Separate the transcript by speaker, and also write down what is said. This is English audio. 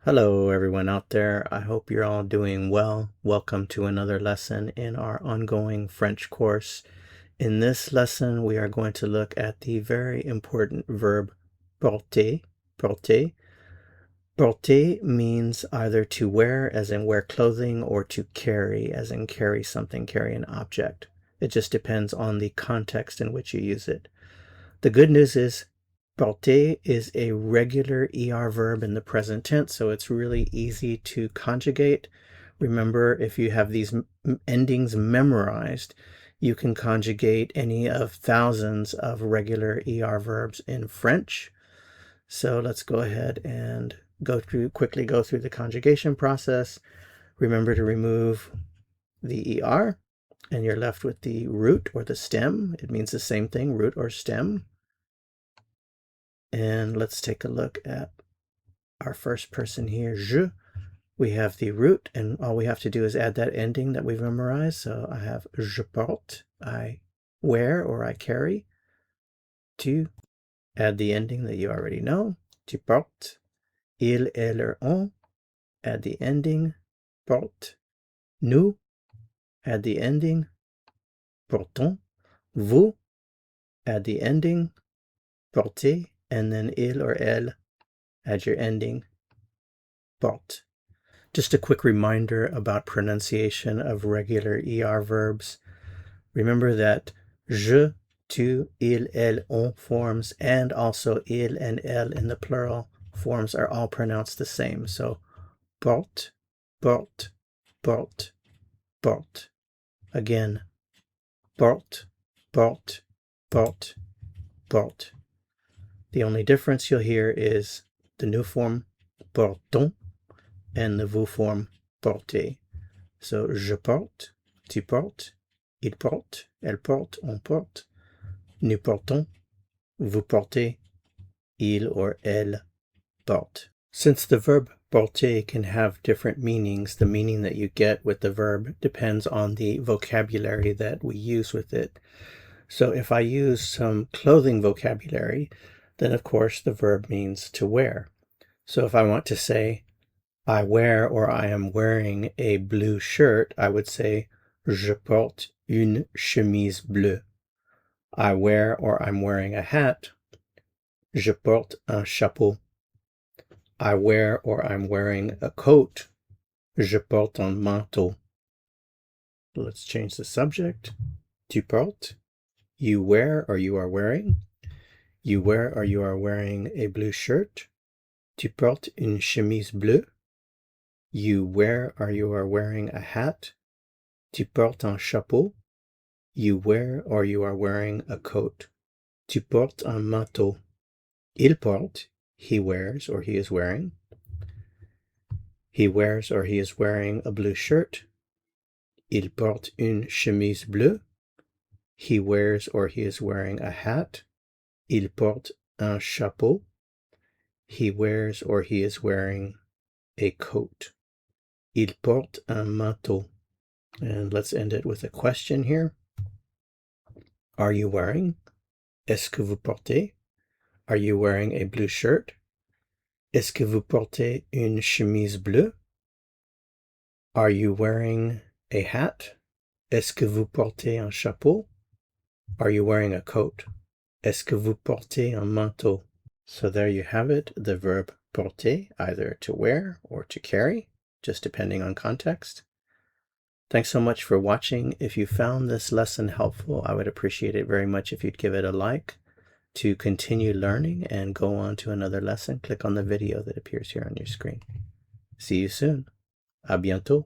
Speaker 1: Hello everyone out there. I hope you're all doing well. Welcome to another lesson in our ongoing French course. In this lesson, we are going to look at the very important verb porter. Porter. Porter means either to wear, as in wear clothing, or to carry, as in carry something, carry an object. It just depends on the context in which you use it. The good news is porter is a regular ER verb in the present tense, so it's really easy to conjugate. Remember, if you have these endings memorized, you can conjugate any of thousands of regular ER verbs in French. So let's go ahead and quickly go through the conjugation process. Remember to remove the ER, and you're left with the root or the stem. It means the same thing, root or stem. And let's take a look at our first person here, je. We have the root, and all we have to do is add that ending that we've memorized. So I have je porte, I wear or I carry. Tu, add the ending that you already know. Tu portes. Il, elle, on, add the ending. Porte. Nous, add the ending. Portons. Vous, add the ending. Portez. And then il or elle, add your ending. Porte. Just a quick reminder about pronunciation of regular ER verbs. Remember that je, tu, il, elle, on forms and also il and elle in the plural forms are all pronounced the same. So porte, porte, porte, porte. Again, porte, porte, porte, porte. The only difference you'll hear is the new form portons and the vous form porter. So je porte, tu portes, il porte, elle porte, on porte, nous portons, vous portez, il or elle porte. Since the verb porter can have different meanings, the meaning that you get with the verb depends on the vocabulary that we use with it. So if I use some clothing vocabulary, then of course the verb means to wear. So if I want to say, I wear or I am wearing a blue shirt, I would say, je porte une chemise bleue. I wear or I'm wearing a hat. Je porte un chapeau. I wear or I'm wearing a coat. Je porte un manteau. Let's change the subject. Tu portes. You wear or you are wearing. You wear or you are wearing a blue shirt. Tu portes une chemise bleue. You wear or you are wearing a hat. Tu portes un chapeau. You wear or you are wearing a coat. Tu portes un manteau. Il porte, he wears or he is wearing. He wears or he is wearing a blue shirt. Il porte une chemise bleue. He wears or he is wearing a hat. Il porte un chapeau. He wears or he is wearing a coat. Il porte un manteau. And let's end it with a question here. Are you wearing? Est-ce que vous portez? Are you wearing a blue shirt? Est-ce que vous portez une chemise bleue? Are you wearing a hat? Est-ce que vous portez un chapeau? Are you wearing a coat? Est-ce que vous portez un manteau? So there you have it, the verb porter, either to wear or to carry, just depending on context. Thanks so much for watching. If you found this lesson helpful, I would appreciate it very much if you'd give it a like. To continue learning and go on to another lesson, click on the video that appears here on your screen. See you soon. À bientôt.